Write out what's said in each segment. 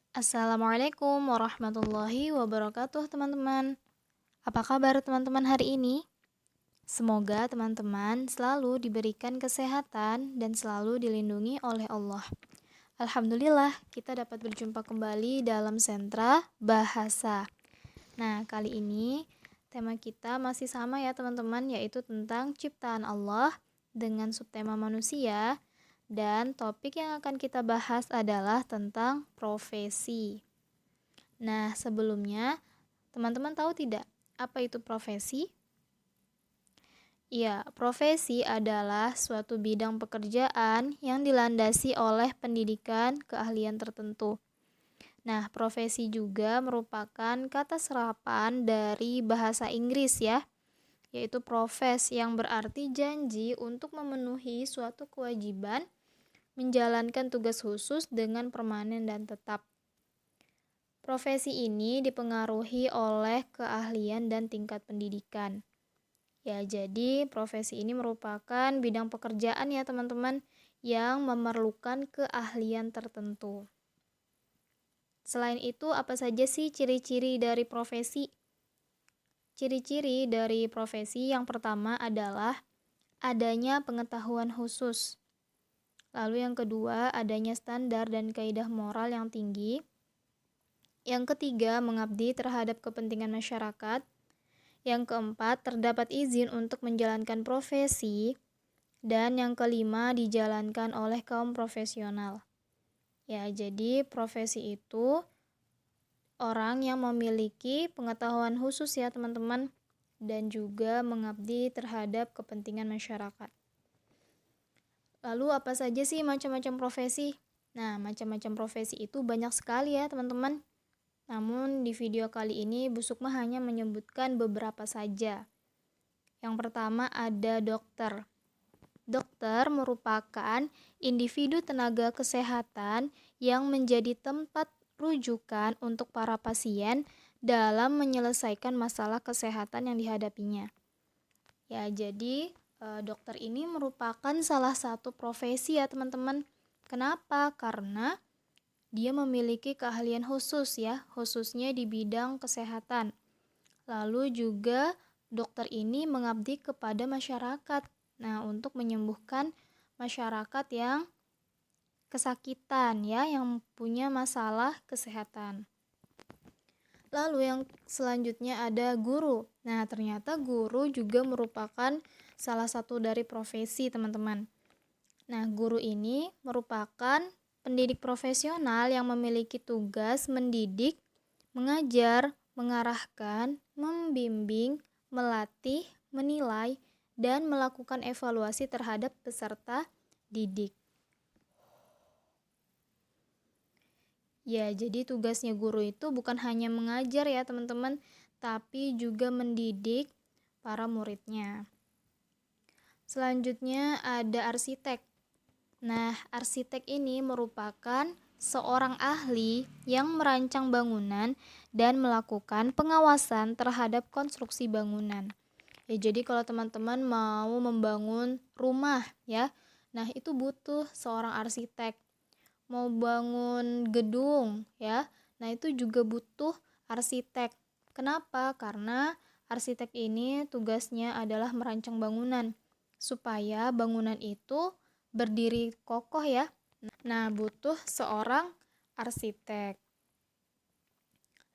Assalamualaikum warahmatullahi wabarakatuh teman-teman. Apa kabar teman-teman hari ini? Semoga teman-teman selalu diberikan kesehatan dan selalu dilindungi oleh Allah. Alhamdulillah kita dapat berjumpa kembali dalam sentra bahasa. Nah, kali ini tema kita masih sama ya teman-teman, yaitu tentang ciptaan Allah dengan subtema manusia. Dan topik yang akan kita bahas adalah tentang profesi. Nah, sebelumnya, teman-teman tahu tidak apa itu profesi? Ya, profesi adalah suatu bidang pekerjaan yang dilandasi oleh pendidikan keahlian tertentu. Nah, profesi juga merupakan kata serapan dari bahasa Inggris ya, yaitu profes yang berarti janji untuk memenuhi suatu kewajiban, menjalankan tugas khusus dengan permanen dan tetap. Profesi ini dipengaruhi oleh keahlian dan tingkat pendidikan. Ya, jadi profesi ini merupakan bidang pekerjaan ya teman-teman yang memerlukan keahlian tertentu. Selain itu, apa saja sih ciri-ciri dari profesi? Ciri-ciri dari profesi yang pertama adalah adanya pengetahuan khusus. Lalu yang kedua, adanya standar dan kaidah moral yang tinggi. Yang ketiga, mengabdi terhadap kepentingan masyarakat. Yang keempat, terdapat izin untuk menjalankan profesi. Dan yang kelima, dijalankan oleh kaum profesional. Ya, jadi profesi itu orang yang memiliki pengetahuan khusus ya teman-teman, dan juga mengabdi terhadap kepentingan masyarakat. Lalu apa saja sih macam-macam profesi? Nah, macam-macam profesi itu banyak sekali ya teman-teman. Namun di video kali ini Bu Sukma hanya menyebutkan beberapa saja. Yang pertama ada dokter. Dokter merupakan individu tenaga kesehatan yang menjadi tempat rujukan untuk para pasien dalam menyelesaikan masalah kesehatan yang dihadapinya. Ya, jadi dokter ini merupakan salah satu profesi ya teman-teman. Kenapa? Karena dia memiliki keahlian khusus ya, khususnya di bidang kesehatan. Lalu juga dokter ini mengabdi kepada masyarakat. Nah, untuk menyembuhkan masyarakat yang kesakitan ya, yang punya masalah kesehatan. Lalu yang selanjutnya ada guru. Nah, ternyata guru juga merupakan salah satu dari profesi, teman-teman. Nah, guru ini merupakan pendidik profesional yang memiliki tugas mendidik, mengajar, mengarahkan, membimbing, melatih, menilai, dan melakukan evaluasi terhadap peserta didik. Ya, jadi tugasnya guru itu bukan hanya mengajar ya teman-teman, tapi juga mendidik para muridnya. Selanjutnya ada arsitek. Nah, arsitek ini merupakan seorang ahli yang merancang bangunan dan melakukan pengawasan terhadap konstruksi bangunan. Ya, jadi kalau teman-teman mau membangun rumah ya, nah itu butuh seorang arsitek. Mau bangun gedung ya, nah itu juga butuh arsitek. Kenapa? Karena arsitek ini tugasnya adalah merancang bangunan supaya bangunan itu berdiri kokoh ya. Nah, butuh seorang arsitek.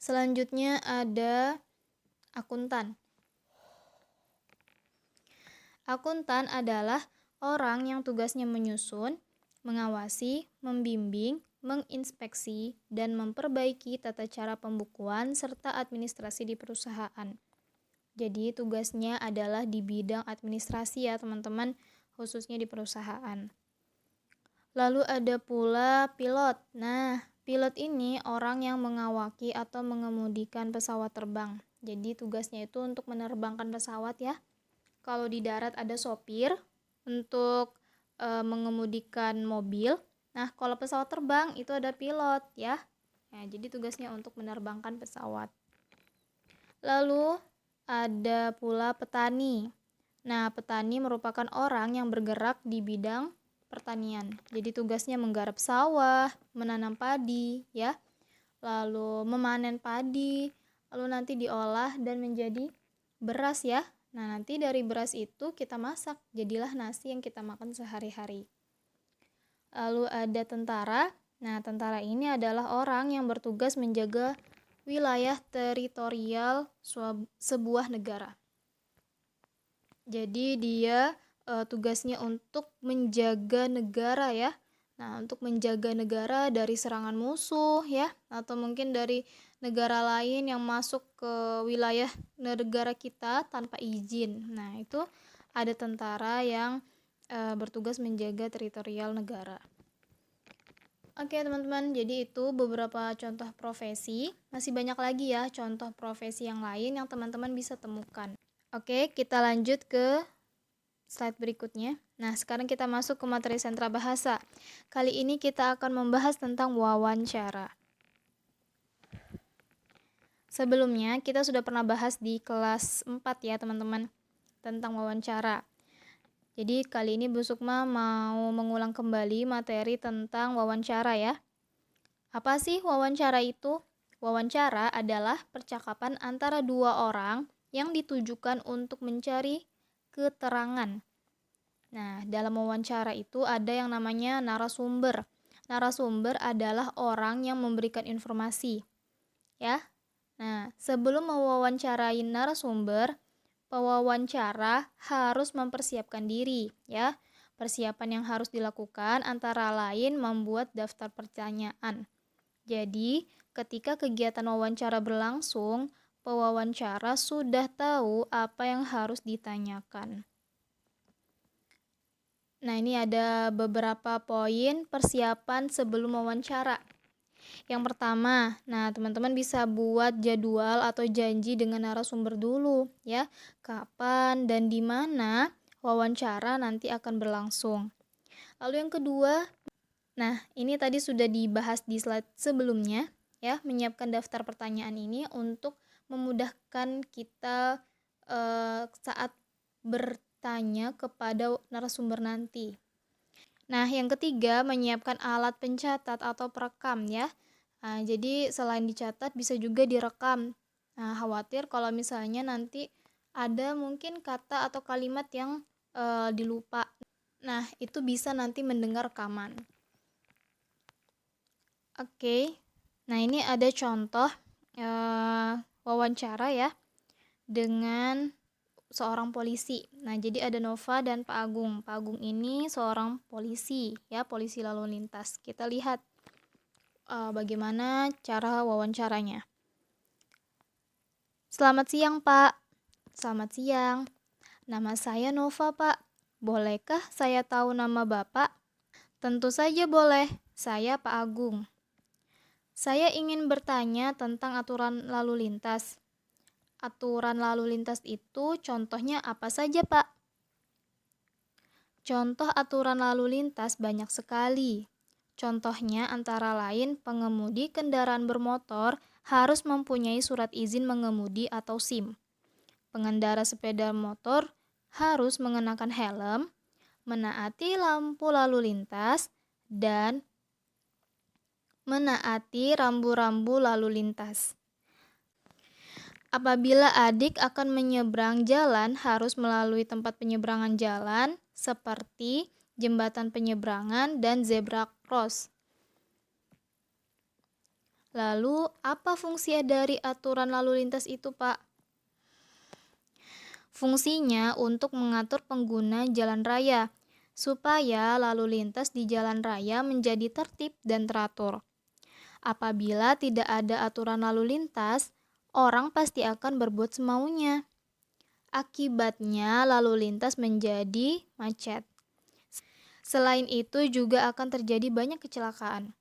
Selanjutnya ada akuntan. Akuntan adalah orang yang tugasnya menyusun, mengawasi, membimbing, menginspeksi, dan memperbaiki tata cara pembukuan serta administrasi di perusahaan. Jadi tugasnya adalah di bidang administrasi ya teman-teman, khususnya di perusahaan. Lalu ada pula pilot. Nah, pilot ini orang yang mengawaki atau mengemudikan pesawat terbang. Jadi tugasnya itu untuk menerbangkan pesawat ya. Kalau di darat ada sopir untuk mengemudikan mobil. Nah, kalau pesawat terbang itu ada pilot ya. Nah, jadi tugasnya untuk menerbangkan pesawat. Lalu ada pula petani. Nah, petani merupakan orang yang bergerak di bidang pertanian. Jadi tugasnya menggarap sawah, menanam padi ya. lalu memanen padi, lalu nanti diolah dan menjadi beras ya. Nah, nanti dari beras itu kita masak, jadilah nasi yang kita makan sehari-hari. Lalu ada tentara. Nah, tentara ini adalah orang yang bertugas menjaga wilayah teritorial sebuah negara. Jadi dia tugasnya untuk menjaga negara ya. Nah, untuk menjaga negara dari serangan musuh ya, atau mungkin dari negara lain yang masuk ke wilayah negara kita tanpa izin. Nah, itu ada tentara yang bertugas menjaga teritorial negara. Oke teman-teman, jadi itu beberapa contoh profesi. Masih banyak lagi ya contoh profesi yang lain yang teman-teman bisa temukan. Oke, kita lanjut ke slide berikutnya. Nah, sekarang kita masuk ke materi sentra bahasa. Kali ini kita akan membahas tentang wawancara. Sebelumnya, kita sudah pernah bahas di kelas 4 ya teman-teman, tentang wawancara. Jadi kali ini Bu Sukma mau mengulang kembali materi tentang wawancara ya. Apa sih wawancara itu? Wawancara adalah percakapan antara dua orang yang ditujukan untuk mencari keterangan. Nah, dalam wawancara itu ada yang namanya narasumber. Narasumber adalah orang yang memberikan informasi. Ya. Nah, sebelum mewawancarai narasumber, pewawancara harus mempersiapkan diri, ya. Persiapan yang harus dilakukan antara lain membuat daftar pertanyaan. Jadi, ketika kegiatan wawancara berlangsung, pewawancara sudah tahu apa yang harus ditanyakan. Nah, ini ada beberapa poin persiapan sebelum wawancara. Yang pertama, nah teman-teman bisa buat jadwal atau janji dengan narasumber dulu ya. Kapan dan di mana wawancara nanti akan berlangsung. Lalu yang kedua, nah ini tadi sudah dibahas di slide sebelumnya ya, menyiapkan daftar pertanyaan ini untuk memudahkan kita saat bertanya kepada narasumber nanti. Nah, yang ketiga, menyiapkan alat pencatat atau perekam ya. Nah, jadi selain dicatat bisa juga direkam. Nah, khawatir kalau misalnya nanti ada mungkin kata atau kalimat yang dilupa. Nah, itu bisa nanti mendengar rekaman. Oke. Nah, ini ada contoh wawancara ya dengan seorang polisi. Nah, jadi ada Nova dan Pak Agung. Pak Agung ini seorang polisi ya, polisi lalu lintas. Kita lihat bagaimana cara wawancaranya. Selamat siang, Pak. Selamat siang. Nama saya Nova, Pak. Bolehkah saya tahu nama Bapak? Tentu saja boleh. Saya Pak Agung. Saya ingin bertanya tentang aturan lalu lintas. Aturan lalu lintas itu contohnya apa saja, Pak? Contoh aturan lalu lintas banyak sekali. Contohnya antara lain pengemudi kendaraan bermotor harus mempunyai surat izin mengemudi atau SIM. Pengendara sepeda motor harus mengenakan helm, menaati lampu lalu lintas, dan menaati rambu-rambu lalu lintas. Apabila adik akan menyeberang jalan, harus melalui tempat penyeberangan jalan seperti jembatan penyeberangan dan zebra cross. Lalu, apa fungsi dari aturan lalu lintas itu, Pak? Fungsinya untuk mengatur pengguna jalan raya, supaya lalu lintas di jalan raya menjadi tertib dan teratur. Apabila tidak ada aturan lalu lintas, orang pasti akan berbuat semaunya. Akibatnya lalu lintas menjadi macet. Selain itu juga akan terjadi banyak kecelakaan.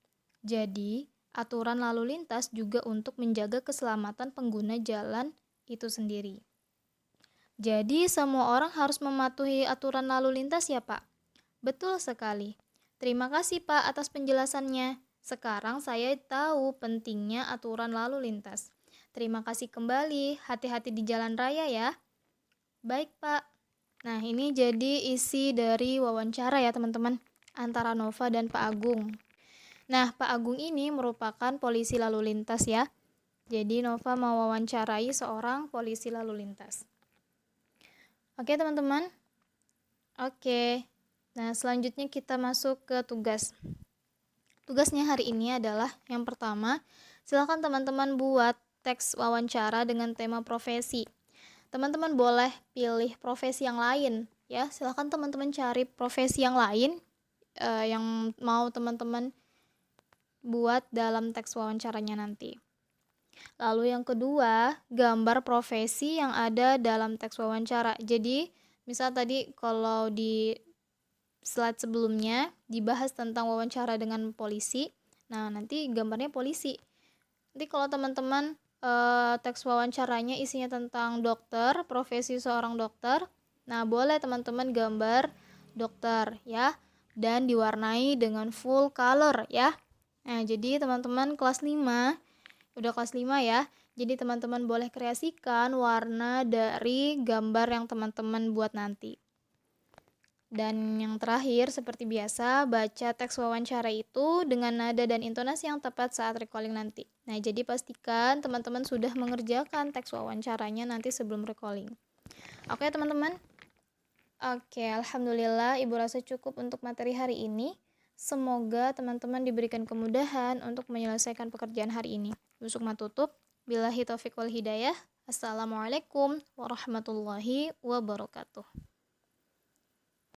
Jadi, aturan lalu lintas juga untuk menjaga keselamatan pengguna jalan itu sendiri. Jadi, semua orang harus mematuhi aturan lalu lintas ya, Pak? Betul sekali. Terima kasih, Pak, atas penjelasannya. Sekarang saya tahu pentingnya aturan lalu lintas. Terima kasih kembali. Hati-hati di jalan raya ya. Baik, Pak. Nah, ini jadi isi dari wawancara ya, teman-teman, antara Nova dan Pak Agung. Nah, Pak Agung ini merupakan polisi lalu lintas ya. Jadi Nova mewawancarai seorang polisi lalu lintas. Oke, teman-teman. Oke. Nah, selanjutnya kita masuk ke tugas. Tugasnya hari ini adalah yang pertama, silakan teman-teman buat teks wawancara dengan tema profesi. Teman-teman boleh pilih profesi yang lain ya. Silakan teman-teman cari profesi yang lain yang mau teman-teman buat dalam teks wawancaranya nanti. Lalu yang kedua, gambar profesi yang ada dalam teks wawancara. Jadi, misal tadi kalau di slide sebelumnya dibahas tentang wawancara dengan polisi. Nah, nanti gambarnya polisi. Nanti kalau teman-teman teks wawancaranya isinya tentang dokter, profesi seorang dokter. Nah, boleh teman-teman gambar dokter ya, dan diwarnai dengan full color ya. Nah, jadi teman-teman kelas 5, udah kelas 5 ya. Jadi teman-teman boleh kreasikan warna dari gambar yang teman-teman buat nanti. Dan yang terakhir, seperti biasa, baca teks wawancara itu dengan nada dan intonasi yang tepat saat recalling nanti. Nah, jadi pastikan teman-teman sudah mengerjakan teks wawancaranya nanti sebelum recalling. Oke, teman-teman? Oke, alhamdulillah Ibu rasa cukup untuk materi hari ini. Semoga teman-teman diberikan kemudahan untuk menyelesaikan pekerjaan hari ini. Sukma tutup. Billahi taufiq wal hidayah. Assalamualaikum warahmatullahi wabarakatuh.